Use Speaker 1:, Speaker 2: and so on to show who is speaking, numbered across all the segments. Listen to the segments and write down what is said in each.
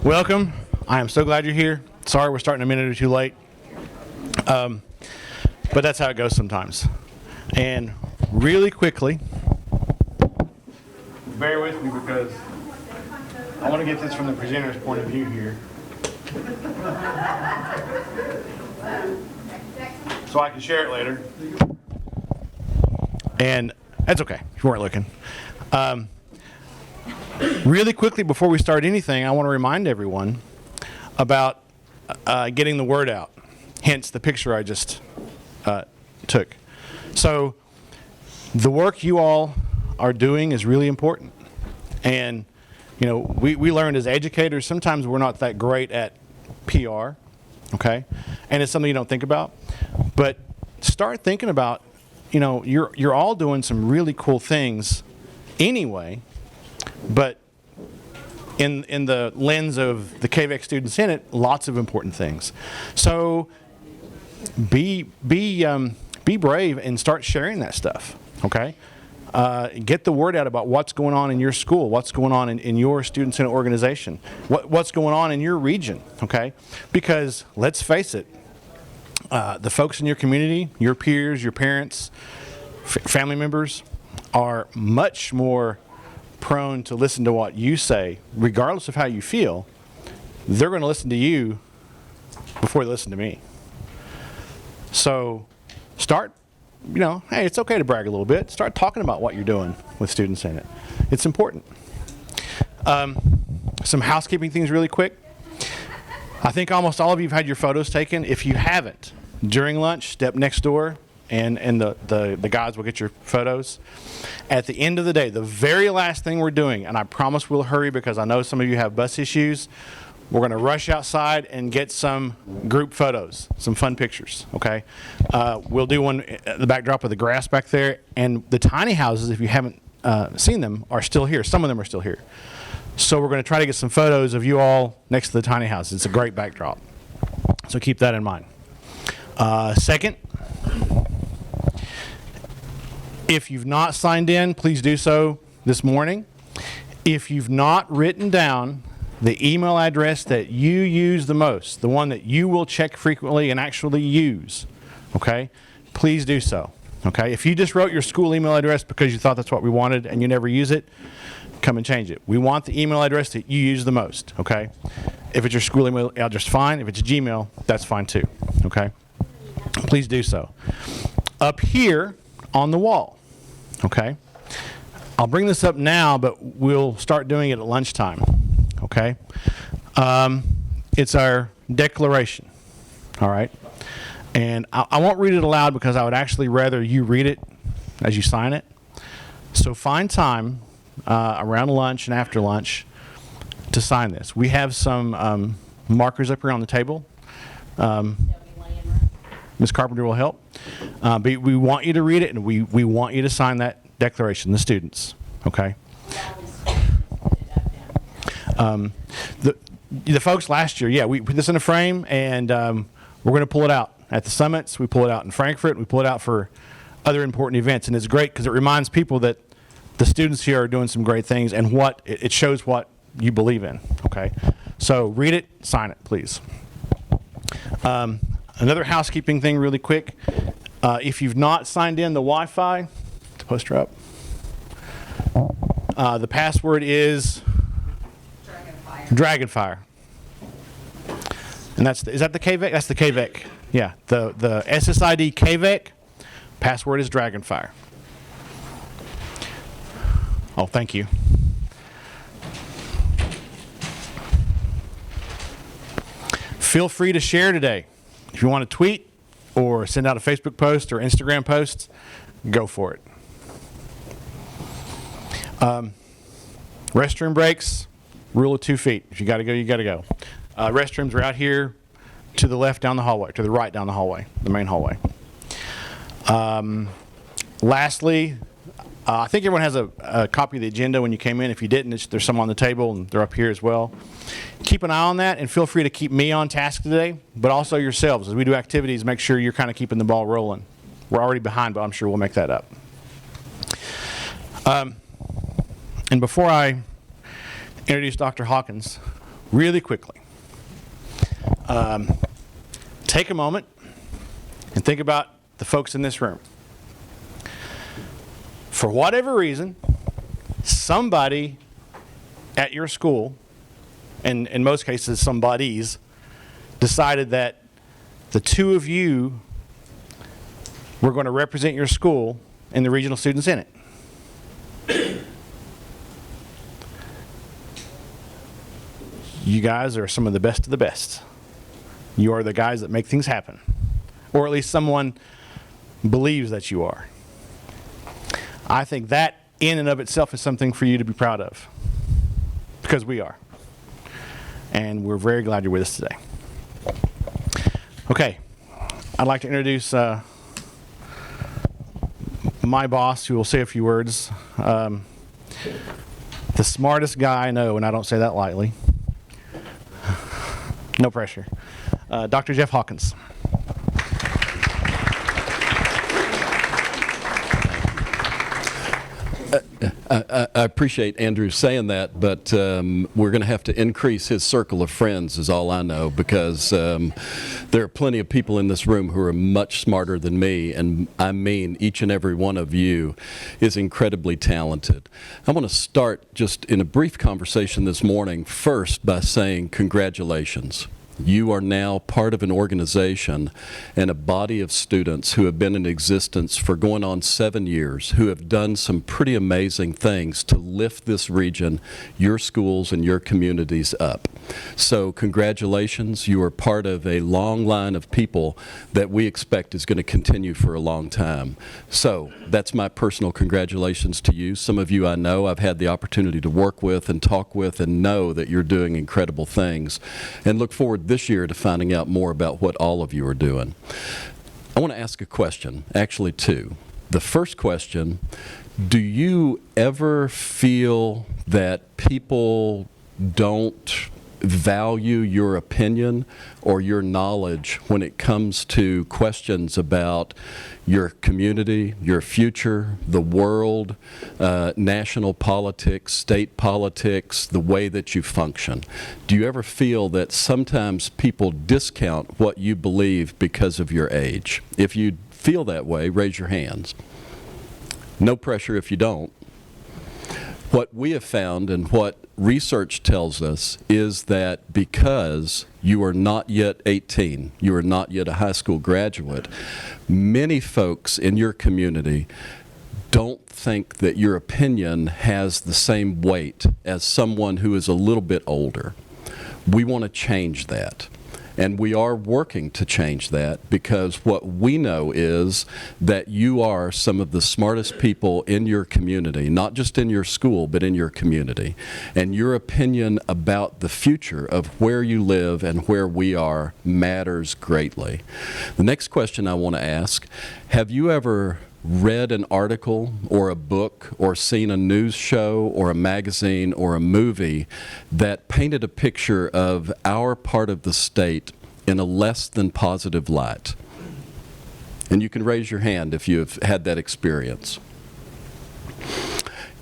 Speaker 1: Welcome. I am so glad you're here. Sorry we're starting a minute or two late. But that's how it goes sometimes. And really quickly, bear with me because I want to get this from the presenter's point of view here. So I can share it later. And that's okay if you weren't looking. Really quickly before we start anything, I want to remind everyone about getting the word out, hence the picture I just took. So the work you all are doing is really important. And you know, we learned as educators, sometimes we're not that great at PR, okay? And it's something you don't think about. But start thinking about, you know, you're all doing some really cool things anyway, but in the lens of the KVEC Student Senate, lots of important things. So be brave and start sharing that stuff, okay? Get the word out about what's going on in your school, what's going on in your Student Senate organization, what's going on in your region, okay? Because let's face it, the folks in your community, your peers, your parents, family members are much more prone to listen to what you say, regardless of how you feel. They're going to listen to you before they listen to me. So start, you know, hey, it's okay to brag a little bit. Start talking about what you're doing with Student Senate. It's important. Some housekeeping things really quick. I think almost all of you have had your photos taken. If you haven't, during lunch, step next door and the guys will get your photos. At the end of the day, the very last thing we're doing, and I promise we'll hurry because I know some of you have bus issues, we're going to rush outside and get some group photos, some fun pictures, okay? We'll do one at the backdrop of the grass back there, and the tiny houses, if you haven't seen them, are still here. Some of them are still here. So we're going to try to get some photos of you all next to the tiny houses. It's a great backdrop. So keep that in mind. Second, if you've not signed in, please do so this morning. If you've not written down the email address that you use the most, the one that you will check frequently and actually use, okay, please do so, okay? If you just wrote your school email address because you thought that's what we wanted and you never use it, come and change it. We want the email address that you use the most, okay? If it's your school email address, fine. If it's Gmail, that's fine too, okay? Please do so. Up here on the wall, okay? I'll bring this up now, but we'll start doing it at lunchtime, okay? It's our declaration, all right? And I won't read it aloud because I would actually rather you read it as you sign it. So find time around lunch and after lunch to sign this. We have some markers up here on the table. Ms. Carpenter will help. But we want you to read it, and we want you to sign that declaration, the students, okay? The folks last year, yeah, we put this in a frame, and we're going to pull it out at the summits. We pull it out in Frankfurt. We pull it out for other important events, and it's great because it reminds people that the students here are doing some great things, and it shows what you believe in, okay? So read it, sign it, please. Another housekeeping thing really quick. If you've not signed in the Wi-Fi, the poster up. The password is Dragonfire. And is that the KVEC? That's the KVEC. Yeah, the SSID KVEC, password is Dragonfire. Oh, thank you. Feel free to share today. If you want to tweet or send out a Facebook post or Instagram post, go for it. Restroom breaks, rule of 2 feet. If you got to go, you got to go. Restrooms are out here to the left down the hallway, to the right down the hallway, the main hallway. Lastly, I think everyone has a copy of the agenda when you came in. If you didn't, there's some on the table, and they're up here as well. Keep an eye on that, and feel free to keep me on task today, but also yourselves. As we do activities, make sure you're kind of keeping the ball rolling. We're already behind, but I'm sure we'll make that up. And before I introduce Dr. Hawkins, really quickly. Take a moment and think about the folks in this room. For whatever reason, somebody at your school, and in most cases somebodies, decided that the two of you were going to represent your school in the Regional Student Senate. You guys are some of the best of the best. You are the guys that make things happen. Or at least someone believes that you are. I think that in and of itself is something for you to be proud of. Because we are. And we're very glad you're with us today. Okay. I'd like to introduce my boss, who will say a few words. The smartest guy I know, and I don't say that lightly. No pressure. Dr. Jeff Hawkins.
Speaker 2: I appreciate Andrew saying that, but we're going to have to increase his circle of friends is all I know, because there are plenty of people in this room who are much smarter than me, and I mean each and every one of you is incredibly talented. I want to start just in a brief conversation this morning first by saying congratulations. You are now part of an organization and a body of students who have been in existence for going on 7 years, who have done some pretty amazing things to lift this region, your schools, and your communities up. So congratulations. You are part of a long line of people that we expect is going to continue for a long time. So that's my personal congratulations to you. Some of you I know I've had the opportunity to work with and talk with and know that you're doing incredible things, and look forward this year to finding out more about what all of you are doing. I want to ask a question, actually two. The first question, do you ever feel that people don't value your opinion or your knowledge when it comes to questions about your community, your future, the world, national politics, state politics, the way that you function? Do you ever feel that sometimes people discount what you believe because of your age? If you feel that way, raise your hands. No pressure if you don't. What we have found and what research tells us is that because you are not yet 18, you are not yet a high school graduate, many folks in your community don't think that your opinion has the same weight as someone who is a little bit older. We want to change that. And we are working to change that, because what we know is that you are some of the smartest people in your community, not just in your school, but in your community. And your opinion about the future of where you live and where we are matters greatly. The next question I want to ask, have you ever read an article or a book or seen a news show or a magazine or a movie that painted a picture of our part of the state in a less than positive light? And you can raise your hand if you've had that experience.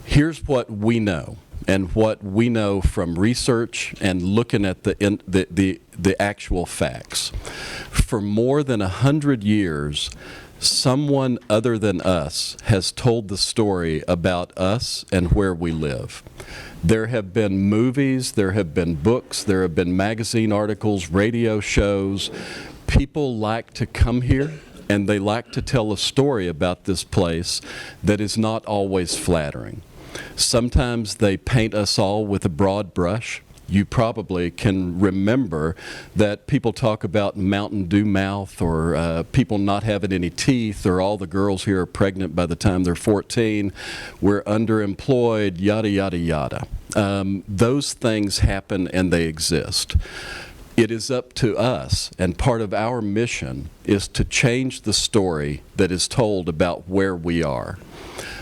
Speaker 2: Here's what we know, and what we know from research and looking at the actual facts. For more than 100 years, someone other than us has told the story about us and where we live. There have been movies, there have been books, there have been magazine articles, radio shows. People like to come here and they like to tell a story about this place that is not always flattering. Sometimes they paint us all with a broad brush. You probably can remember that people talk about Mountain Dew mouth, or people not having any teeth, or all the girls here are pregnant by the time they're 14. We're underemployed, yada, yada, yada. Those things happen and they exist. It is up to us, and part of our mission is to change the story that is told about where we are.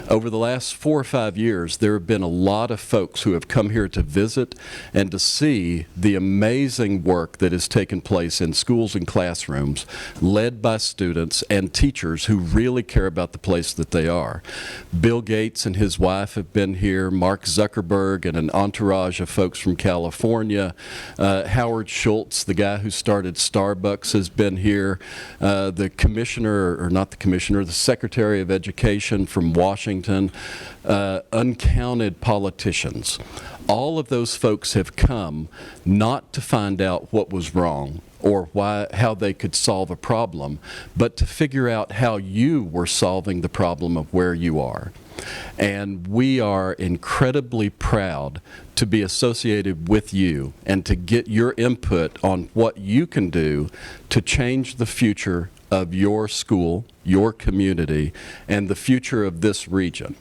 Speaker 2: Over the last 4 or 5 years, there have been a lot of folks who have come here to visit and to see the amazing work that has taken place in schools and classrooms, led by students and teachers who really care about the place that they are. Bill Gates and his wife have been here, Mark Zuckerberg and an entourage of folks from California, Howard Schultz, the guy who started Starbucks, has been here, the commissioner, or not the commissioner, the Secretary of Education from Washington, uncounted politicians. All of those folks have come not to find out what was wrong or how they could solve a problem, but to figure out how you were solving the problem of where you are. And we are incredibly proud to be associated with you and to get your input on what you can do to change the future of your school, your community, and the future of this region.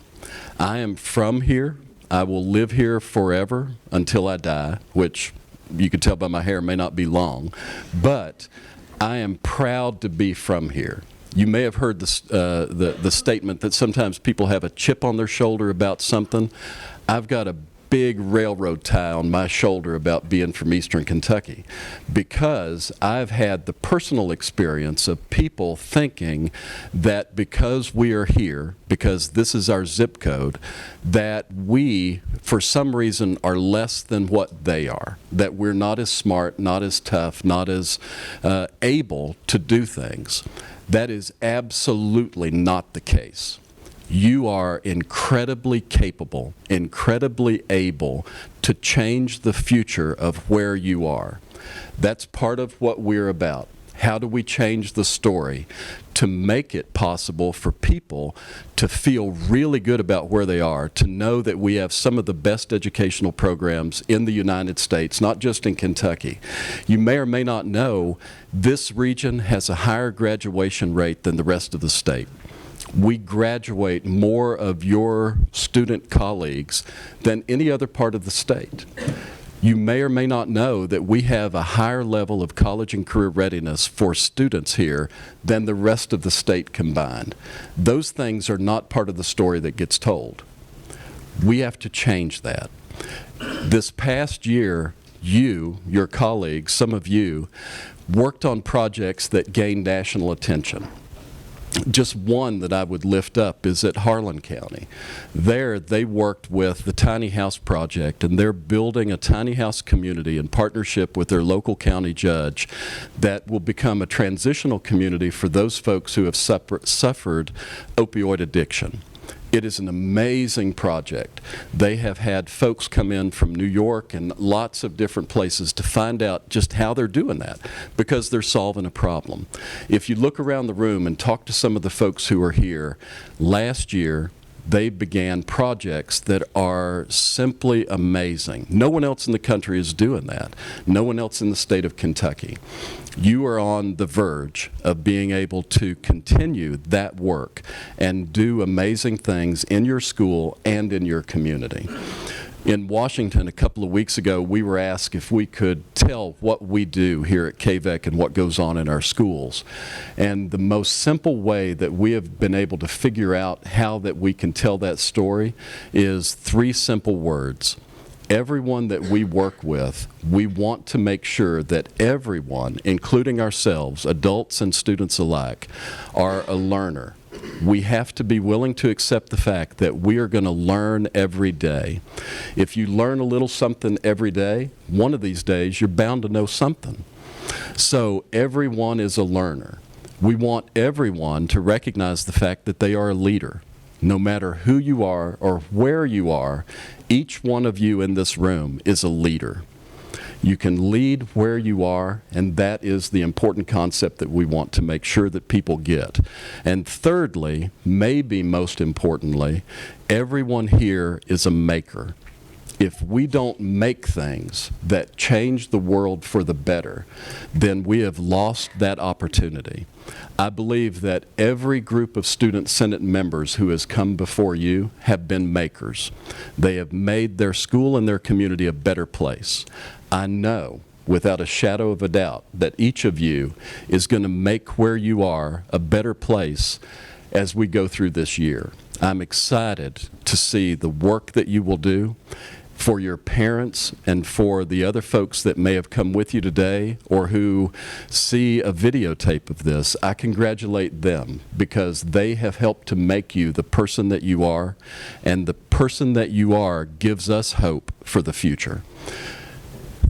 Speaker 2: I am from here. I will live here forever until I die, which you can tell by my hair may not be long, but I am proud to be from here. You may have heard the statement that sometimes people have a chip on their shoulder about something. I've got a big railroad tie on my shoulder about being from Eastern Kentucky, because I've had the personal experience of people thinking that because we are here, because this is our zip code, that we, for some reason, are less than what they are, that we're not as smart, not as tough, not as able to do things. That is absolutely not the case. You are incredibly capable, incredibly able to change the future of where you are. That's part of what we're about. How do we change the story to make it possible for people to feel really good about where they are, to know that we have some of the best educational programs in the United States, not just in Kentucky. You may or may not know this region has a higher graduation rate than the rest of the state. We graduate more of your student colleagues than any other part of the state. You may or may not know that we have a higher level of college and career readiness for students here than the rest of the state combined. Those things are not part of the story that gets told. We have to change that. This past year, you, your colleagues, some of you, worked on projects that gained national attention. Just one that I would lift up is at Harlan County. There, they worked with the Tiny House Project, and they're building a tiny house community in partnership with their local county judge that will become a transitional community for those folks who have suffered opioid addiction. It is an amazing project. They have had folks come in from New York and lots of different places to find out just how they're doing that, because they're solving a problem. If you look around the room and talk to some of the folks who are here, last year they began projects that are simply amazing. No one else in the country is doing that. No one else in the state of Kentucky. You are on the verge of being able to continue that work and do amazing things in your school and in your community. In Washington, a couple of weeks ago, we were asked if we could tell what we do here at KVEC and what goes on in our schools. And the most simple way that we have been able to figure out how that we can tell that story is 3 simple words. Everyone that we work with, we want to make sure that everyone, including ourselves, adults and students alike, are a learner. We have to be willing to accept the fact that we are going to learn every day. If you learn a little something every day, one of these days you're bound to know something. So everyone is a learner. We want everyone to recognize the fact that they are a leader. No matter who you are or where you are, each one of you in this room is a leader. You can lead where you are, and that is the important concept that we want to make sure that people get. And thirdly, maybe most importantly, everyone here is a maker. If we don't make things that change the world for the better, then we have lost that opportunity. I believe that every group of Student Senate members who has come before you have been makers. They have made their school and their community a better place. I know, without a shadow of a doubt, that each of you is going to make where you are a better place as we go through this year. I'm excited to see the work that you will do for your parents and for the other folks that may have come with you today or who see a videotape of this. I congratulate them because they have helped to make you the person that you are, and the person that you are gives us hope for the future.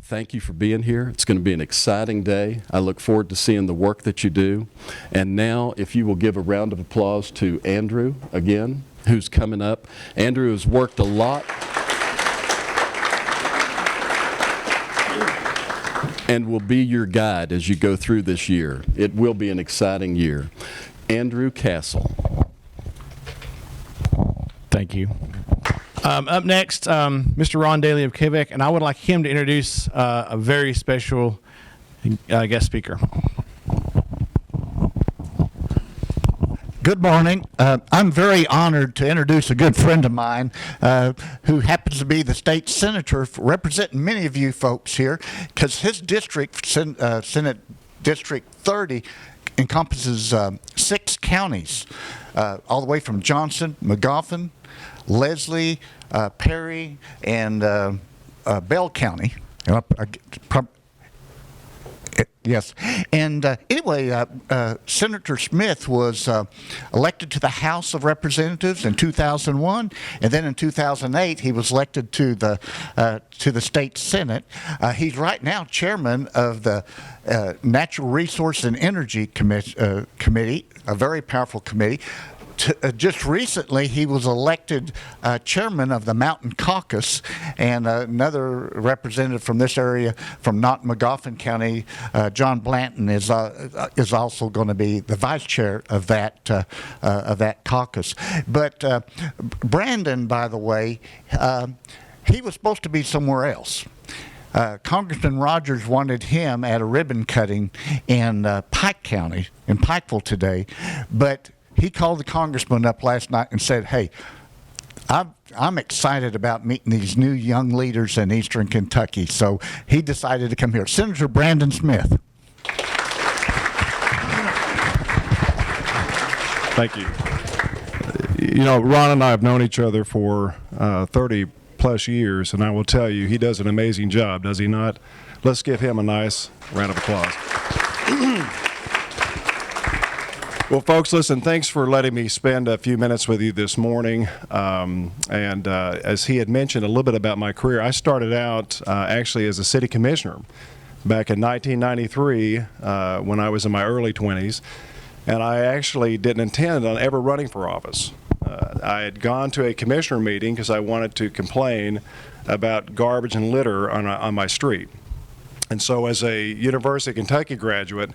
Speaker 2: Thank you for being here. It's going to be an exciting day. I look forward to seeing the work that you do. And now, if you will give a round of applause to Andrew again, who's coming up. Andrew has worked a lot and will be your guide as you go through this year. It will be an exciting year. Andrew Castle.
Speaker 1: Thank you. Up next, Mr. Ron Daly of Quebec, and I would like him to introduce a very special guest speaker.
Speaker 3: Good morning. I'm very honored to introduce a good friend of mine who happens to be the state senator representing many of you folks here, because his district, Senate District 30, encompasses 6 counties, all the way from Johnson, Magoffin, Leslie, Perry, and Bell County. Yes. And anyway, Senator Smith was elected to the House of Representatives in 2001, and then in 2008 he was elected to the state Senate. He's right now chairman of the Natural Resource and Energy Committee, a very powerful committee. Just recently, he was elected chairman of the Mountain Caucus, and another representative from this area, from Magoffin County, John Blanton, is also going to be the vice chair of that caucus. But Brandon, by the way, he was supposed to be somewhere else. Congressman Rogers wanted him at a ribbon cutting in Pike County, in Pikeville today, but he called the congressman up last night and said, "Hey, I'm excited about meeting these new young leaders in Eastern Kentucky." So he decided to come here. Senator Brandon Smith.
Speaker 4: Thank you. You know, Ron and I have known each other for 30 plus years, and I will tell you, he does an amazing job, does he not? Let's give him a nice round of applause. Well, folks, listen, thanks for letting me spend a few minutes with you this morning. As he had mentioned a little bit about my career, I started out actually as a city commissioner back in 1993 when I was in my early 20s. And I actually didn't intend on ever running for office. I had gone to a commissioner meeting because I wanted to complain about garbage and litter on my street. And so as a University of Kentucky graduate,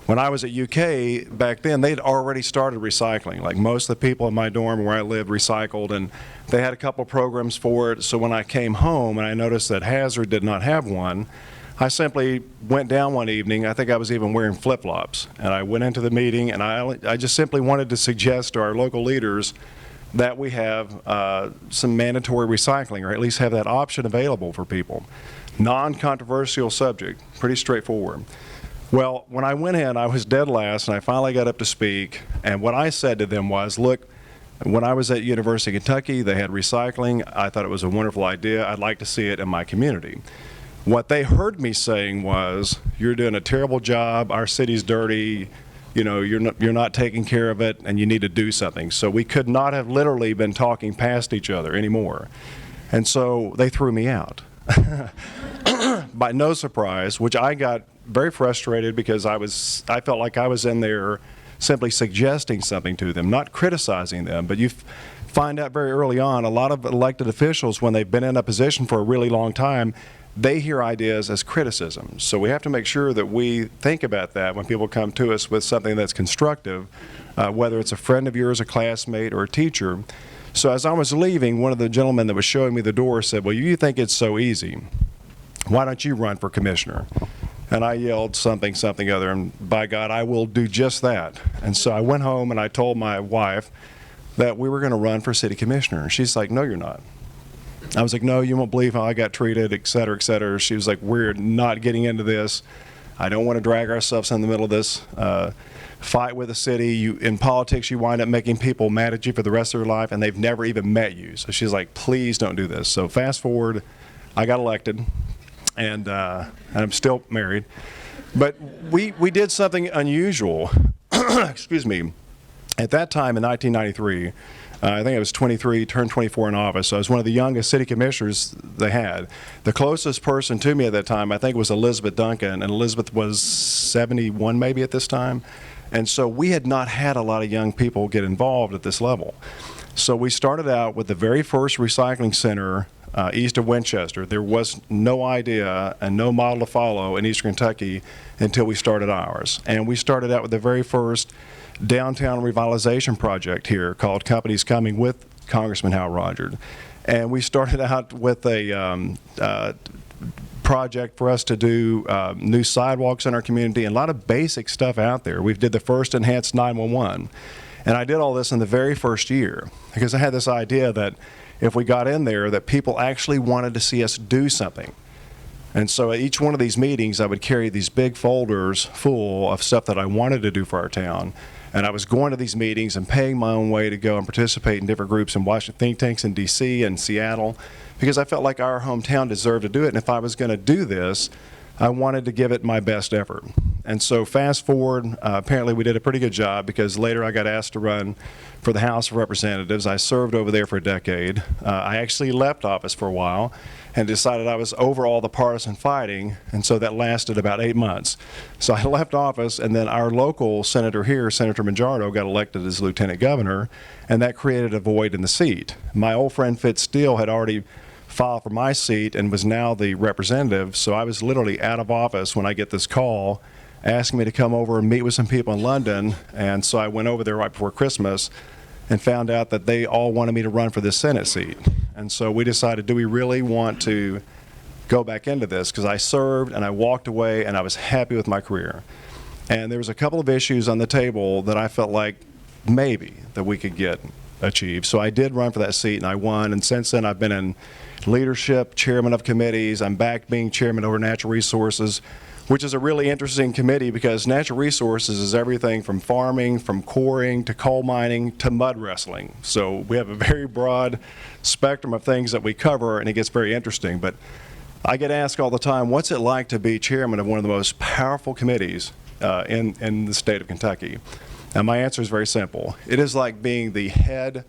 Speaker 4: when I was at UK back then, they'd already started recycling. Like most of the people in my dorm where I lived recycled, and they had a couple programs for it. So when I came home and I noticed that Hazard did not have one, I simply went down one evening. I think I was even wearing flip-flops, and I went into the meeting, and I just simply wanted to suggest to our local leaders that we have some mandatory recycling, or at least have that option available for people. Non-controversial subject, pretty straightforward. Well, when I went in, I was dead last, and I finally got up to speak, and what I said to them was, look, when I was at University of Kentucky, they had recycling. I thought it was a wonderful idea. I'd like to see it in my community. What they heard me saying was, you're doing a terrible job, our city's dirty, you know, you're not taking care of it, and you need to do something. So we could not have literally been talking past each other anymore. And so they threw me out. By no surprise, which I got very frustrated because I felt like I was in there simply suggesting something to them, not criticizing them. But you find out very early on, a lot of elected officials, when they've been in a position for a really long time, they hear ideas as criticism. So we have to make sure that we think about that when people come to us with something that's constructive, whether it's a friend of yours, a classmate, or a teacher. So as I was leaving, one of the gentlemen that was showing me the door said, well, you think it's so easy. Why don't you run for commissioner? And I yelled something other, and by God, I will do just that. And so I went home and I told my wife that we were going to run for city commissioner. And she's like, no, you're not. I was like, no, you won't believe how I got treated, et cetera, et cetera. She was like, we're not getting into this. I don't want to drag ourselves in the middle of this fight with the city. In politics, you wind up making people mad at you for the rest of their life, and they've never even met you. So she's like, please don't do this. So fast forward, I got elected, and I'm still married. But we did something unusual. Excuse me. At that time in 1993, I think I was 23, turned 24 in office, so I was one of the youngest city commissioners they had. The closest person to me at that time, I think, was Elizabeth Duncan, and Elizabeth was 71 maybe at this time. And so we had not had a lot of young people get involved at this level. So we started out with the very first recycling center east of Winchester. There was no idea and no model to follow in Eastern Kentucky until we started ours. And we started out with the very first downtown revitalization project here called Companies Coming with Congressman Hal Rogers. And we started out with a project for us to do new sidewalks in our community and a lot of basic stuff out there. We did the first enhanced 911. And I did all this in the very first year because I had this idea that if we got in there that people actually wanted to see us do something. And so at each one of these meetings, I would carry these big folders full of stuff that I wanted to do for our town. And I was going to these meetings and paying my own way to go and participate in different groups and Washington think tanks in D.C. and Seattle because I felt like our hometown deserved to do it. And if I was going to do this, I wanted to give it my best effort. And so fast forward, apparently we did a pretty good job because later I got asked to run for the House of Representatives. I served over there for a decade. I actually left office for a while and decided I was over all the partisan fighting, and so that lasted about 8 months. So I left office, and then our local senator here, Senator Mangiardo, got elected as lieutenant governor, and that created a void in the seat. My old friend Fitz Steele had already filed for my seat and was now the representative, so I was literally out of office when I get this call asking me to come over and meet with some people in London, and so I went over there right before Christmas and found out that they all wanted me to run for this Senate seat. And so we decided, do we really want to go back into this? Because I served and I walked away and I was happy with my career. And there was a couple of issues on the table that I felt like maybe that we could get achieved. So I did run for that seat and I won. And since then I've been in leadership, chairman of committees. I'm back being chairman over natural resources, which is a really interesting committee because natural resources is everything from farming, from quarrying, to coal mining, to mud wrestling. So we have a very broad spectrum of things that we cover, and it gets very interesting. But I get asked all the time, what's it like to be chairman of one of the most powerful committees in the state of Kentucky? And my answer is very simple. It is like being the head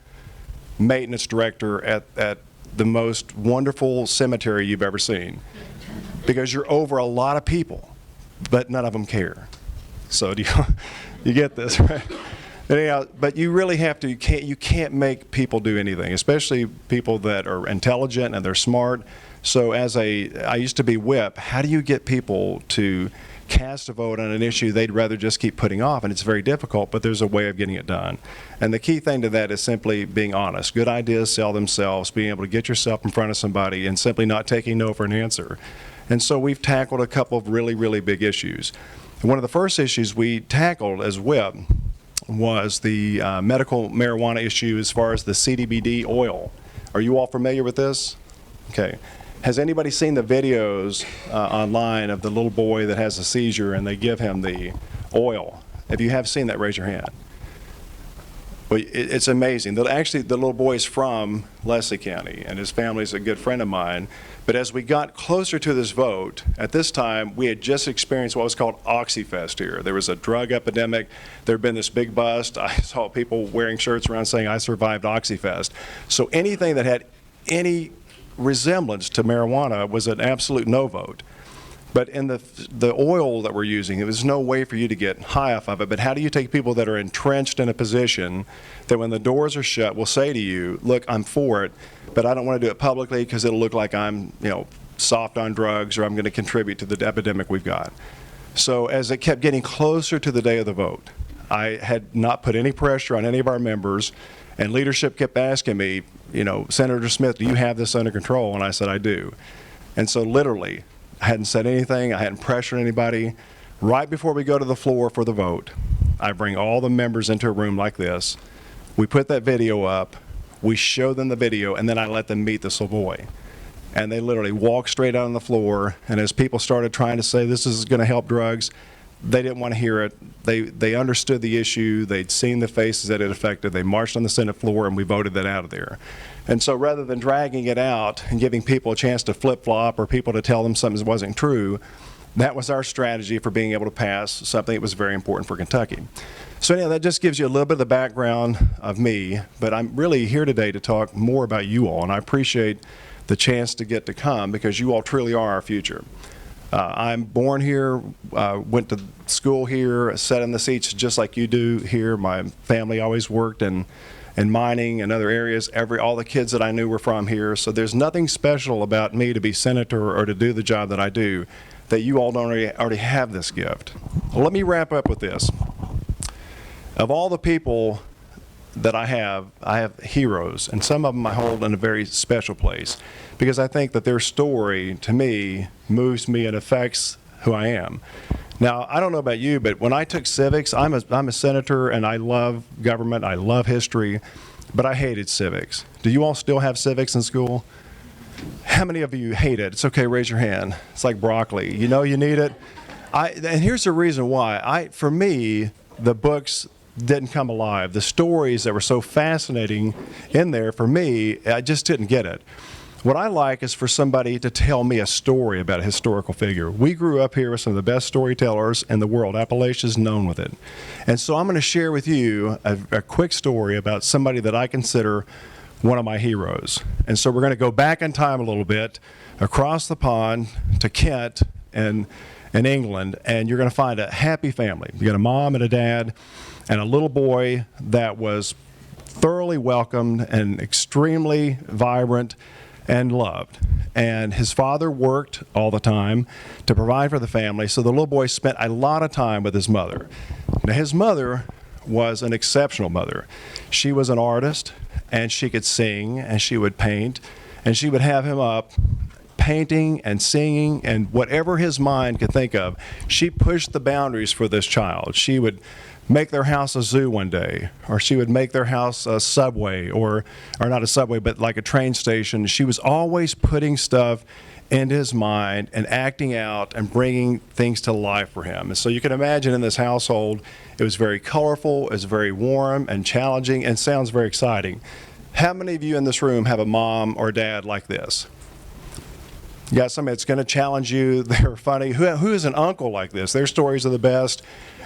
Speaker 4: maintenance director at the most wonderful cemetery you've ever seen. Because you're over a lot of people, but none of them care. So do you get this, right? Anyhow, but you really have to, you can't make people do anything, especially people that are intelligent and they're smart. So I used to be whip, how do you get people to cast a vote on an issue they'd rather just keep putting off? And it's very difficult, but there's a way of getting it done. And the key thing to that is simply being honest. Good ideas sell themselves, being able to get yourself in front of somebody and simply not taking no for an answer. And so we've tackled a couple of really, really big issues. One of the first issues we tackled as WHIP was the medical marijuana issue as far as the CBD oil. Are you all familiar with this? Okay. Has anybody seen the videos online of the little boy that has a seizure and they give him the oil? If you have seen that, raise your hand. Well, it's amazing. Actually, the little boy is from Leslie County, and his family is a good friend of mine. But as we got closer to this vote, at this time, we had just experienced what was called OxyFest here. There was a drug epidemic. There had been this big bust. I saw people wearing shirts around saying, I survived OxyFest. So anything that had any resemblance to marijuana was an absolute no vote. But in the oil that we're using, there was no way for you to get high off of it. But how do you take people that are entrenched in a position that when the doors are shut will say to you, look, I'm for it, but I don't want to do it publicly because it'll look like I'm, soft on drugs or I'm going to contribute to the epidemic we've got. So as it kept getting closer to the day of the vote, I had not put any pressure on any of our members, and leadership kept asking me, Senator Smith, do you have this under control? And I said, I do. And so literally, I hadn't said anything, I hadn't pressured anybody. Right before we go to the floor for the vote, I bring all the members into a room like this. We put that video up, we show them the video, and then I let them meet this little boy. and they literally walked straight out on the floor. And as people started trying to say this is going to help drugs, they didn't want to hear it. They understood the issue. They'd seen the faces that it affected. They marched on the Senate floor, and we voted that out of there. And so rather than dragging it out and giving people a chance to flip-flop or people to tell them something wasn't true, that was our strategy for being able to pass something that was very important for Kentucky. So anyhow, that just gives you a little bit of the background of me, but I'm really here today to talk more about you all, and I appreciate the chance to get to come because you all truly are our future. I'm born here, went to school here, sat in the seats just like you do here. My family always worked in mining and other areas. All the kids that I knew were from here, so there's nothing special about me to be senator or to do the job that I do that you all don't already have this gift. Well, let me wrap up with this. Of all the people that I have heroes, and some of them I hold in a very special place because I think that their story, to me, moves me and affects who I am. Now, I don't know about you, but when I took civics, I'm a senator and I love government, I love history, but I hated civics. Do you all still have civics in school? How many of you hate it? It's okay, raise your hand. It's like broccoli. You know you need it. And here's the reason why. For me, the books didn't come alive. The stories that were so fascinating in there, for me, I just didn't get it. What I like is for somebody to tell me a story about a historical figure. We grew up here with some of the best storytellers in the world. Appalachia's known with it. And so I'm going to share with you a quick story about somebody that I consider one of my heroes. And so we're going to go back in time a little bit, across the pond to Kent and in England, and you're going to find a happy family. You got a mom and a dad and a little boy that was thoroughly welcomed and extremely vibrant and loved. And his father worked all the time to provide for the family, so the little boy spent a lot of time with his mother. Now, his mother was an exceptional mother. She was an artist, and she could sing, and she would paint, and she would have him up painting and singing and whatever his mind could think of. She pushed the boundaries for this child. She would make their house a zoo one day, or she would make their house a subway, or not a subway, but like a train station. She was always putting stuff into his mind and acting out and bringing things to life for him. And so you can imagine in this household, it was very colorful, it was very warm and challenging, and sounds very exciting. How many of you in this room have a mom or dad like this? You got somebody that's going to challenge you. They're funny. Who is an uncle like this? Their stories are the best.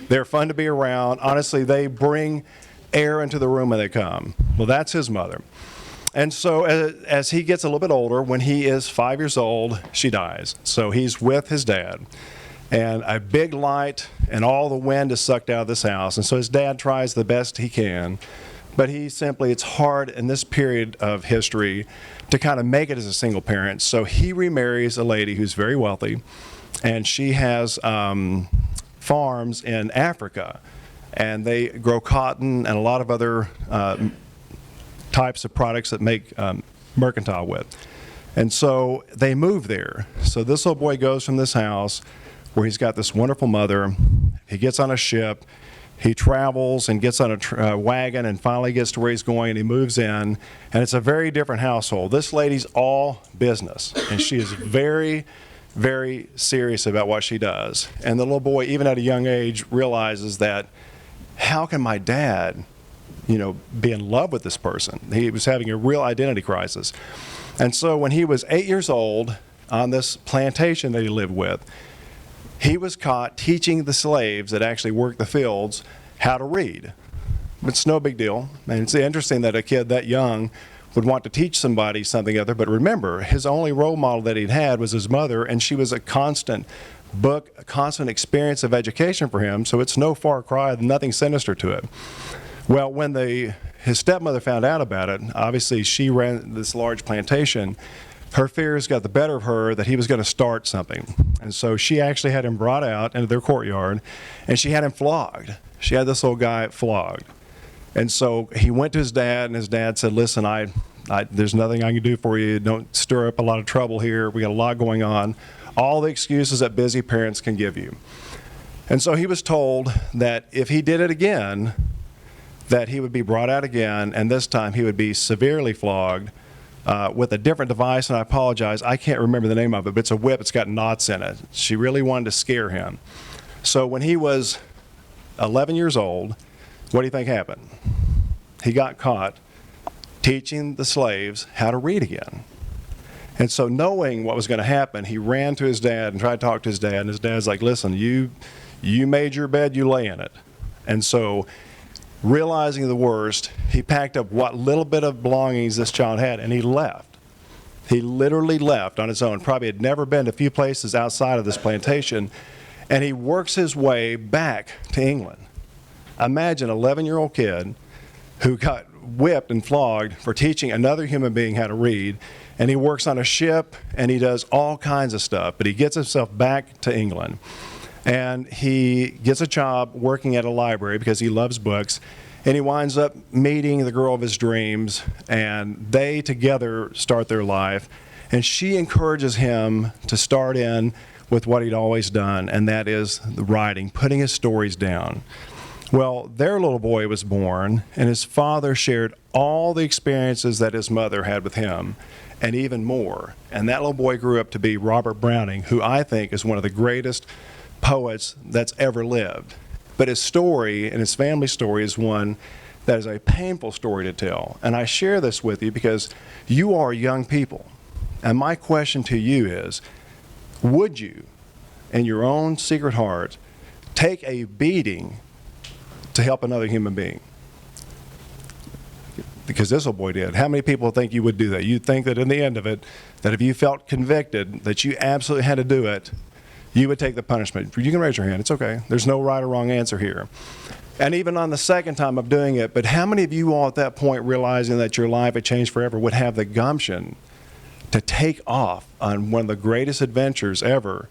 Speaker 4: They're fun to be around. Honestly, they bring air into the room when they come. Well, that's his mother. And so as he gets a little bit older, when he is 5 years old, she dies. So he's with his dad. And a big light and all the wind is sucked out of this house. And so his dad tries the best he can. But it's hard in this period of history to kind of make it as a single parent. So he remarries a lady who's very wealthy, and she has farms in Africa, and they grow cotton and a lot of other types of products that make mercantile with. And so they move there. So this little boy goes from this house where he's got this wonderful mother. He gets on a ship. He travels and gets on a wagon and finally gets to where he's going, and he moves in, and it's a very different household. This lady's all business, and she is very, very serious about what she does. And the little boy, even at a young age, realizes that how can my dad, be in love with this person? He was having a real identity crisis. And so when he was 8 years old on this plantation that he lived with, he was caught teaching the slaves that actually worked the fields how to read. It's no big deal. And it's interesting that a kid that young would want to teach somebody something other, but remember, his only role model that he'd had was his mother, and she was a constant book, a constant experience of education for him, so it's no far cry, nothing sinister to it. Well, when his stepmother found out about it, obviously she ran this large plantation, her fears got the better of her that he was going to start something. And so she actually had him brought out into their courtyard, and she had him flogged. She had this little guy flogged. And so he went to his dad, and his dad said, listen, there's nothing I can do for you. Don't stir up a lot of trouble here. We got a lot going on. All the excuses that busy parents can give you. And so he was told that if he did it again, that he would be brought out again, and this time he would be severely flogged with a different device, and I apologize, I can't remember the name of it, but it's a whip, it's got knots in it. She really wanted to scare him. So when he was 11 years old, what do you think happened? He got caught teaching the slaves how to read again. And so knowing what was going to happen, he ran to his dad and tried to talk to his dad, and his dad's like, listen, you made your bed, you lay in it. And so realizing the worst, he packed up what little bit of belongings this child had, and he left. He literally left on his own, probably had never been to a few places outside of this plantation, and he works his way back to England. Imagine an 11-year-old kid who got whipped and flogged for teaching another human being how to read, and he works on a ship, and he does all kinds of stuff, but he gets himself back to England. And he gets a job working at a library because he loves books, and he winds up meeting the girl of his dreams, and they together start their life, and she encourages him to start in with what he'd always done, and that is the writing, putting his stories down. Well, their little boy was born, and his father shared all the experiences that his mother had with him, and even more. And that little boy grew up to be Robert Browning, who I think is one of the greatest poets that's ever lived. But his story and his family story is one that is a painful story to tell. And I share this with you because you are young people. And my question to you is, would you, in your own secret heart, take a beating to help another human being? Because this little boy did. How many people think you would do that? You'd think that in the end of it, that if you felt convicted that you absolutely had to do it, you would take the punishment. You can raise your hand. It's okay. There's no right or wrong answer here. And even on the second time of doing it, but how many of you all at that point, realizing that your life had changed forever, would have the gumption to take off on one of the greatest adventures ever?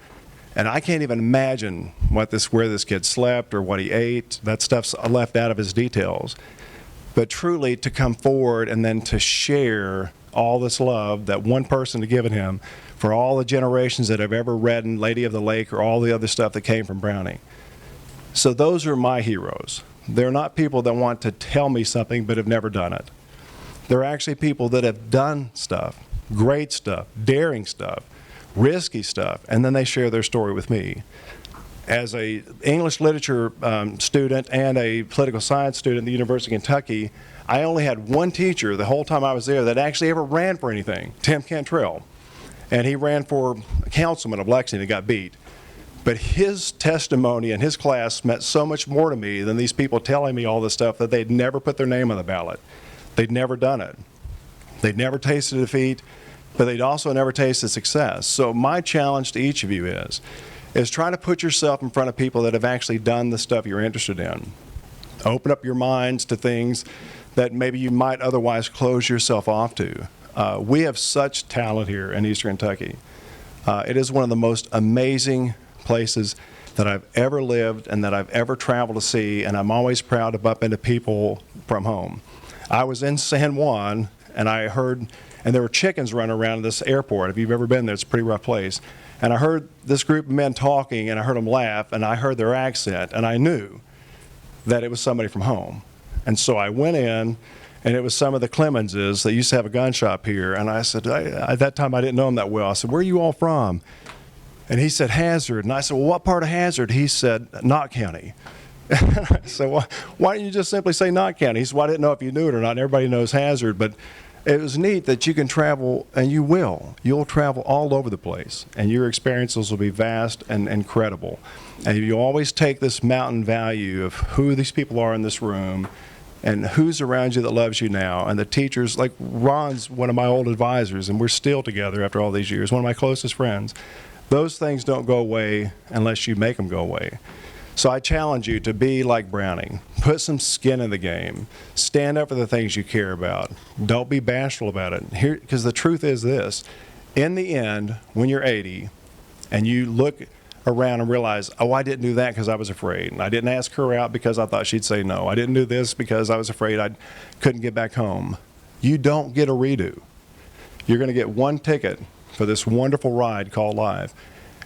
Speaker 4: And I can't even imagine where this kid slept or what he ate. That stuff's left out of his details. But truly to come forward and then to share all this love that one person had given him for all the generations that have ever read in Lady of the Lake or all the other stuff that came from Browning. So those are my heroes. They're not people that want to tell me something but have never done it. They're actually people that have done stuff, great stuff, daring stuff, risky stuff, and then they share their story with me. As a English literature student and a political science student at the University of Kentucky, I only had one teacher the whole time I was there that actually ever ran for anything, Tim Cantrell. And he ran for councilman of Lexington and got beat. But his testimony and his class meant so much more to me than these people telling me all this stuff that they'd never put their name on the ballot. They'd never done it. They'd never tasted defeat, but they'd also never tasted success. So my challenge to each of you is try to put yourself in front of people that have actually done the stuff you're interested in. Open up your minds to things that maybe you might otherwise close yourself off to. We have such talent here in Eastern Kentucky. It is one of the most amazing places that I've ever lived and that I've ever traveled to see, and I'm always proud to bump into people from home. I was in San Juan, and I heard, and there were chickens running around in this airport. If you've ever been there, it's a pretty rough place. And I heard this group of men talking, and I heard them laugh, and I heard their accent, and I knew that it was somebody from home. And so I went in, and it was some of the Clemenses that used to have a gun shop here. And I said, at that time I didn't know him that well. I said, where are you all from? And he said, Hazard. And I said, well, what part of Hazard? He said, Knott County. And I said, well, why didn't you just simply say Knott County? He said, well, I didn't know if you knew it or not. And everybody knows Hazard. But it was neat that you can travel, and you will. You'll travel all over the place, and your experiences will be vast and incredible. And you always take this mountain value of who these people are in this room and who's around you that loves you now. And the teachers, like Ron's one of my old advisors, and we're still together after all these years, one of my closest friends. Those things don't go away unless you make them go away. So I challenge you to be like Browning. Put some skin in the game. Stand up for the things you care about. Don't be bashful about it. Because the truth is this, in the end, when you're 80 and you look around and realize, oh, I didn't do that because I was afraid. I didn't ask her out because I thought she'd say no. I didn't do this because I was afraid I couldn't get back home. You don't get a redo. You're going to get one ticket for this wonderful ride called life.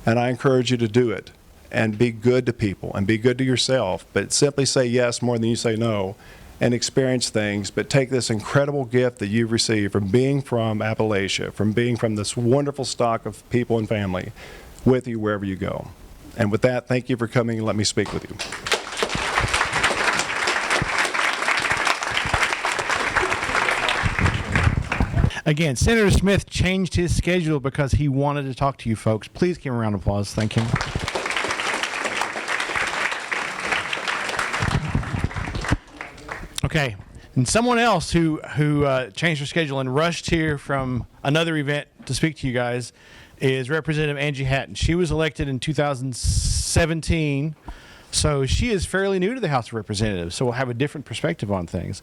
Speaker 4: And I encourage you to do it and be good to people and be good to yourself, but simply say yes more than you say no, and experience things, but take this incredible gift that you've received from being from Appalachia, from being from this wonderful stock of people and family with you wherever you go. And with that, thank you for coming and let me speak with you.
Speaker 1: Again, Senator Smith changed his schedule because he wanted to talk to you folks. Please give him a round of applause. Thank him. Okay, and someone else who changed her schedule and rushed here from another event to speak to you guys is Representative Angie Hatton. She was elected in 2017, so she is fairly new to the House of Representatives, so we'll have a different perspective on things.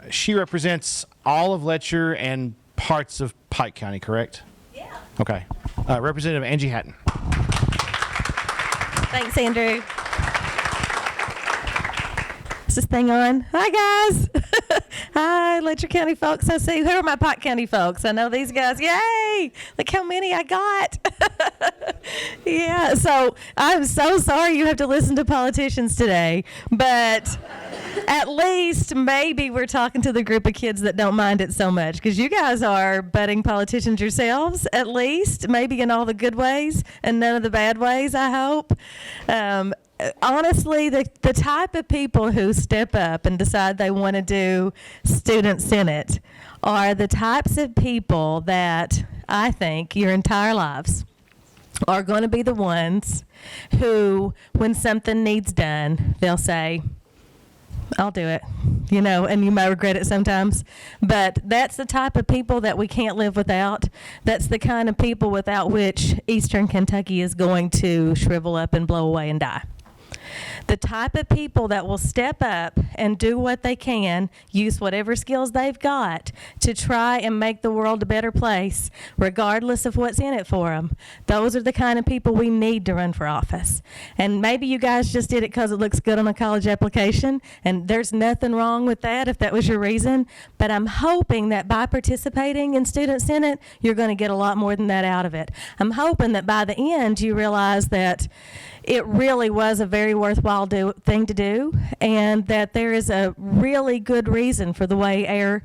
Speaker 1: She represents all of Letcher and parts of Pike County, correct?
Speaker 5: Yeah.
Speaker 1: Okay. Representative Angie Hatton.
Speaker 5: Thanks, Andrew. Is this thing on? Hi, guys. Hi, Letcher County folks. I see. Who are my Pike County folks? I know these guys. Yay! Look how many I got. Yeah, so I'm so sorry you have to listen to politicians today, but at least maybe we're talking to the group of kids that don't mind it so much, because you guys are budding politicians yourselves, at least, maybe in all the good ways and none of the bad ways, I hope. Honestly, the type of people who step up and decide they want to do Student Senate are the types of people that I think your entire lives are going to be the ones who, when something needs done, they'll say, I'll do it, you know, and you may regret it sometimes, but that's the type of people that we can't live without. That's the kind of people without which Eastern Kentucky is going to shrivel up and blow away and die. The type of people that will step up and do what they can, use whatever skills they've got to try and make the world a better place, regardless of what's in it for them. Those are the kind of people we need to run for office. And maybe you guys just did it because it looks good on a college application, and there's nothing wrong with that if that was your reason. But I'm hoping that by participating in Student Senate, you're going to get a lot more than that out of it. I'm hoping that by the end, you realize that it really was a very worthwhile thing to do, and that there is a really good reason for the way our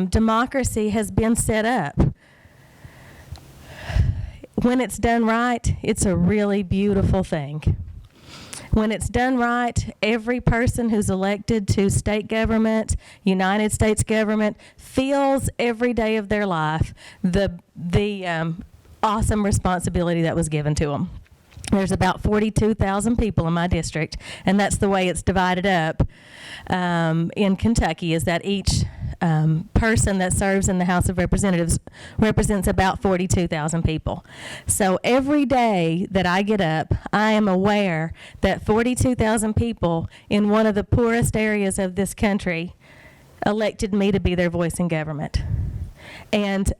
Speaker 5: democracy has been set up. When it's done right, it's a really beautiful thing. When it's done right, every person who's elected to state government, United States government, feels every day of their life the awesome responsibility that was given to them. There's about 42,000 people in my district, and that's the way it's divided up in Kentucky, is that each person that serves in the House of Representatives represents about 42,000 people. So every day that I get up, I am aware that 42,000 people in one of the poorest areas of this country elected me to be their voice in government. And